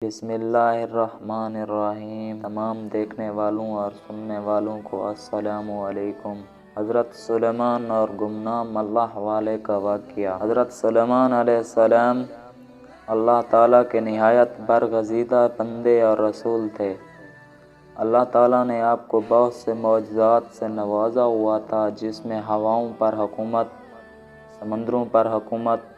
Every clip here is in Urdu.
بسم اللہ الرحمن الرحیم۔ تمام دیکھنے والوں اور سننے والوں کو السلام علیکم۔ حضرت سلیمان اور گمنام اللہ والے کا واقعہ۔ حضرت سلیمان علیہ السلام اللہ تعالیٰ کے نہایت برگزیدہ بندے اور رسول تھے۔ اللہ تعالیٰ نے آپ کو بہت سے معجزات سے نوازا ہوا تھا، جس میں ہواؤں پر حکومت، سمندروں پر حکومت،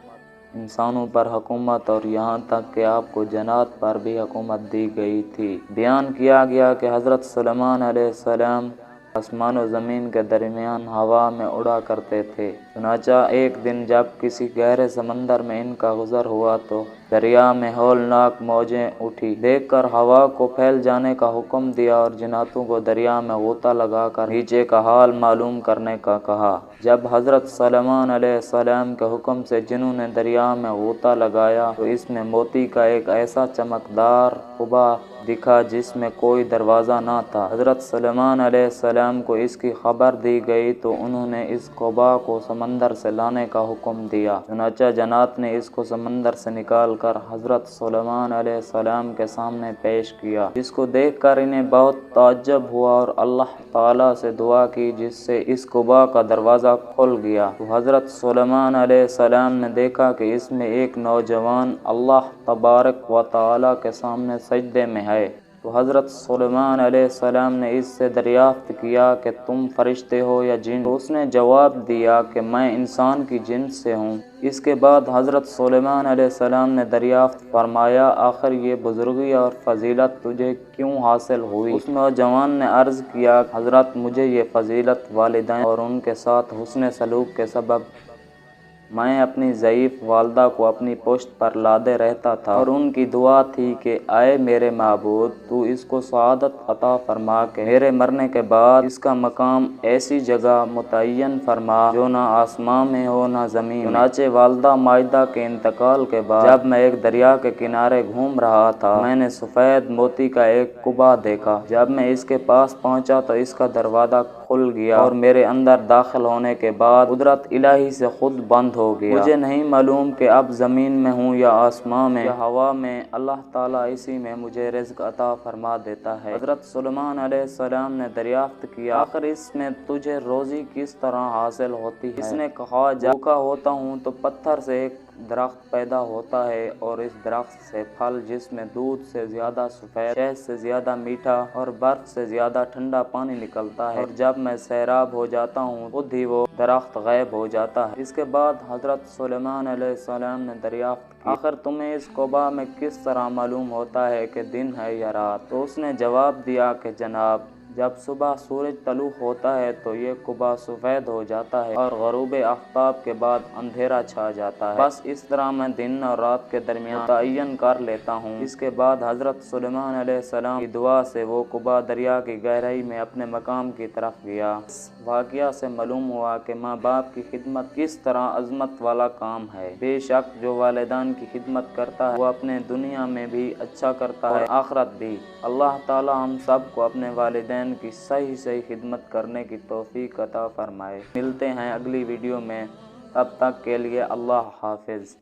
انسانوں پر حکومت اور یہاں تک کہ آپ کو جنات پر بھی حکومت دی گئی تھی۔ بیان کیا گیا کہ حضرت سلیمان علیہ السلام آسمان و زمین کے درمیان ہوا میں اڑا کرتے تھے۔ چنانچہ ایک دن جب کسی گہرے سمندر میں ان کا گزر ہوا تو دریا میں ہولناک موجیں اٹھی۔ دیکھ کر ہوا کو پھیل جانے کا حکم دیا اور جناتوں کو دریا میں غوطہ لگا کر نیچے کا حال معلوم کرنے کا کہا۔ جب حضرت سلیمان علیہ السلام کے حکم سے جنوں نے دریا میں غوطہ لگایا تو اس میں موتی کا ایک ایسا چمکدار قبا دکھا جس میں کوئی دروازہ نہ تھا۔ حضرت سلیمان علیہ السلام کو اس کی خبر دی گئی تو انہوں نے اس قبا کو سمندر سے لانے کا حکم دیا۔ چنانچہ جنات نے اس کو سمندر سے نکال کر حضرت سلیمان علیہ السلام کے سامنے پیش کیا، جس کو دیکھ کر انہیں بہت تعجب ہوا اور اللہ تعالیٰ سے دعا کی، جس سے اس قبا کا دروازہ کھل گیا۔ تو حضرت سلیمان علیہ السلام نے دیکھا کہ اس میں ایک نوجوان اللہ تبارک و تعالیٰ کے سامنے سجدے میں ہے۔ تو حضرت سلیمان علیہ السلام نے اس سے دریافت کیا کہ تم فرشتے ہو یا جن؟ تو اس نے جواب دیا کہ میں انسان کی جنس سے ہوں۔ اس کے بعد حضرت سلیمان علیہ السلام نے دریافت فرمایا، آخر یہ بزرگی اور فضیلت تجھے کیوں حاصل ہوئی؟ اس نوجوان نے عرض کیا، حضرت مجھے یہ فضیلت والدین اور ان کے ساتھ حسن سلوک کے سبب میں اپنی ضعیف والدہ کو اپنی پشت پر لادے رہتا تھا، اور ان کی دعا تھی کہ اے میرے معبود، تو اس کو سعادت عطا فرما کہ میرے مرنے کے بعد اس کا مقام ایسی جگہ متعین فرما جو نہ آسمان میں ہو نہ زمین میں۔ چنانچہ والدہ ماجدہ کے انتقال کے بعد جب میں ایک دریا کے کنارے گھوم رہا تھا، میں نے سفید موتی کا ایک قبا دیکھا۔ جب میں اس کے پاس پہنچا تو اس کا دروازہ کھل گیا اور میرے اندر داخل ہونے کے بعد قدرت الہی سے خود بند ہو گیا۔ مجھے نہیں معلوم کہ اب زمین میں ہوں یا آسمان میں یا ہوا میں، اللہ تعالیٰ اسی میں مجھے رزق عطا فرما دیتا ہے۔ حضرت سلیمان علیہ السلام نے دریافت کیا، آخر اس میں تجھے روزی کس طرح حاصل ہوتی ہے؟ اس نے کہا، جب بھوکا ہوتا ہوں تو پتھر سے ایک درخت پیدا ہوتا ہے اور اس درخت سے پھل، جس میں دودھ سے زیادہ سفید، شہد سے زیادہ میٹھا اور برف سے زیادہ ٹھنڈا پانی نکلتا ہے، اور جب میں سیراب ہو جاتا ہوں خود ہی وہ درخت غائب ہو جاتا ہے۔ اس کے بعد حضرت سلیمان علیہ السلام نے دریافت کی، آخر تمہیں اس قبا میں کس طرح معلوم ہوتا ہے کہ دن ہے یا رات؟ تو اس نے جواب دیا کہ جناب، جب صبح سورج طلوع ہوتا ہے تو یہ قبا سفید ہو جاتا ہے اور غروب آفتاب کے بعد اندھیرا چھا جاتا ہے، بس اس طرح میں دن اور رات کے درمیان متعین کر لیتا ہوں۔ اس کے بعد حضرت سلیمان علیہ السلام کی دعا سے وہ قبا دریا کی گہرائی میں اپنے مقام کی طرف گیا۔ اس واقعہ سے معلوم ہوا کہ ماں باپ کی خدمت کس طرح عظمت والا کام ہے۔ بے شک جو والدین کی خدمت کرتا ہے وہ اپنے دنیا میں بھی اچھا کرتا ہے اور آخرت بھی۔ اللہ تعالی ہم سب کو اپنے والدین کی صحیح خدمت کرنے کی توفیق عطا فرمائے۔ ملتے ہیں اگلی ویڈیو میں، تب تک کے لیے اللہ حافظ۔